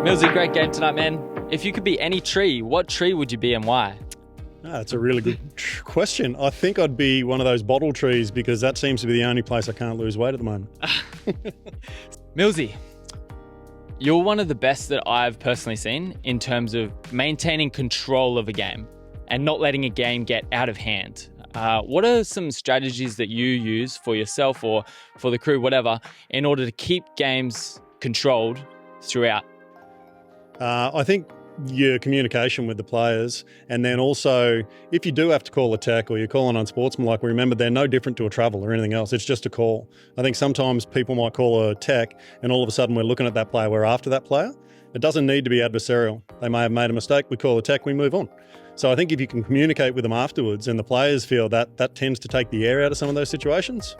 Millsy, great game tonight, man. If you could be any tree, what tree would you be and why? That's a really good question. I think I'd be one of those bottle trees because that seems to be the only place I can't lose weight at the moment. Millsy, you're one of the best that I've personally seen in terms of maintaining control of a game and not letting a game get out of hand. What are some strategies that you use for yourself or for the crew, whatever, in order to keep games controlled throughout? I think your communication with the players, and then also if you do have to call a tech or you're calling unsportsmanlike, remember they're no different to a travel or anything else. It's just a call. I think sometimes people might call a tech and all of a sudden we're looking at that player, we're after that player. It doesn't need to be adversarial. They may have made a mistake, we call a tech, we move on. So I think if you can communicate with them afterwards and the players feel that, that tends to take the air out of some of those situations.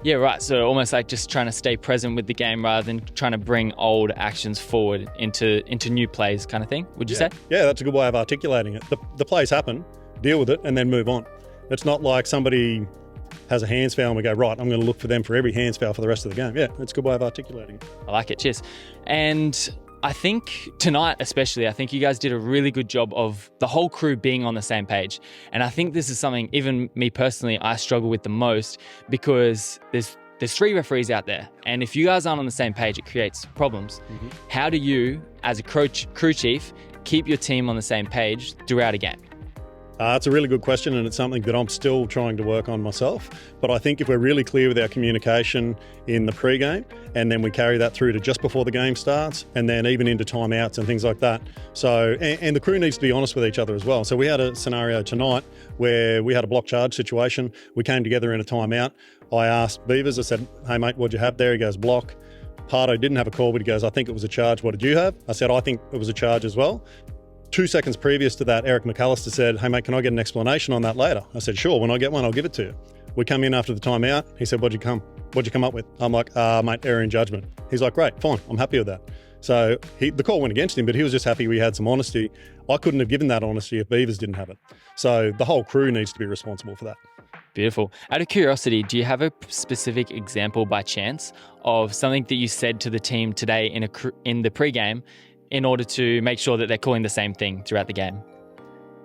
Yeah, right. So almost like just trying to stay present with the game rather than trying to bring old actions forward into new plays kind of thing, would you say? Yeah, that's a good way of articulating it. The plays happen, deal with it, and then move on. It's not like somebody has a hands foul and we go, right, I'm going to look for them for every hands foul for the rest of the game. Yeah, it's a good way of articulating it. I like it. Cheers. And I think tonight especially, I think you guys did a really good job of the whole crew being on the same page. And I think this is something, even me personally, I struggle with the most because there's three referees out there. And if you guys aren't on the same page, it creates problems. Mm-hmm. How do you, as a crew chief, keep your team on the same page throughout a game? It's a really good question, and it's something that I'm still trying to work on myself. But I think if we're really clear with our communication in the pre-game, and then we carry that through to just before the game starts, and then even into timeouts and things like that. So, and the crew needs to be honest with each other as well. So we had a scenario tonight where we had a block charge situation. We came together in a timeout. I asked Beavers, I said, hey mate, what'd you have there? He goes, block. Pardo didn't have a call, but he goes, I think it was a charge. What did you have? I said, I think it was a charge as well. 2 seconds previous to that, Eric McAllister said, hey mate, can I get an explanation on that later? I said, sure, when I get one, I'll give it to you. We come in after the timeout. He said, what'd you come up with? I'm like, mate, error in judgment. He's like, great, fine, I'm happy with that. So the call went against him, but he was just happy we had some honesty. I couldn't have given that honesty if Beavers didn't have it. So the whole crew needs to be responsible for that. Beautiful. Out of curiosity, do you have a specific example by chance of something that you said to the team today in the pregame in order to make sure that they're calling the same thing throughout the game?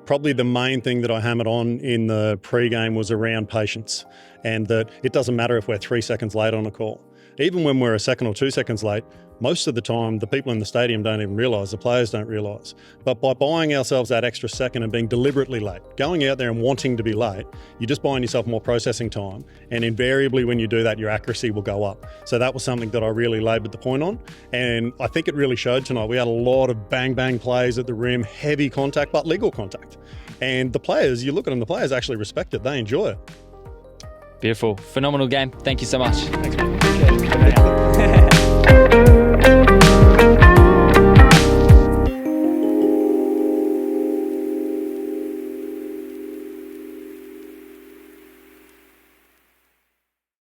Probably the main thing that I hammered on in the pre-game was around patience, and that it doesn't matter if we're 3 seconds late on a call. Even when we're a second or 2 seconds late, most of the time the people in the stadium don't even realise, the players don't realise. But by buying ourselves that extra second and being deliberately late, going out there and wanting to be late, you're just buying yourself more processing time. And invariably when you do that, your accuracy will go up. So that was something that I really laboured the point on. And I think it really showed tonight. We had a lot of bang plays at the rim, heavy contact, but legal contact. And the players, you look at them, the players actually respect it. They enjoy it. Beautiful. Phenomenal game. Thank you so much. Thanks, man.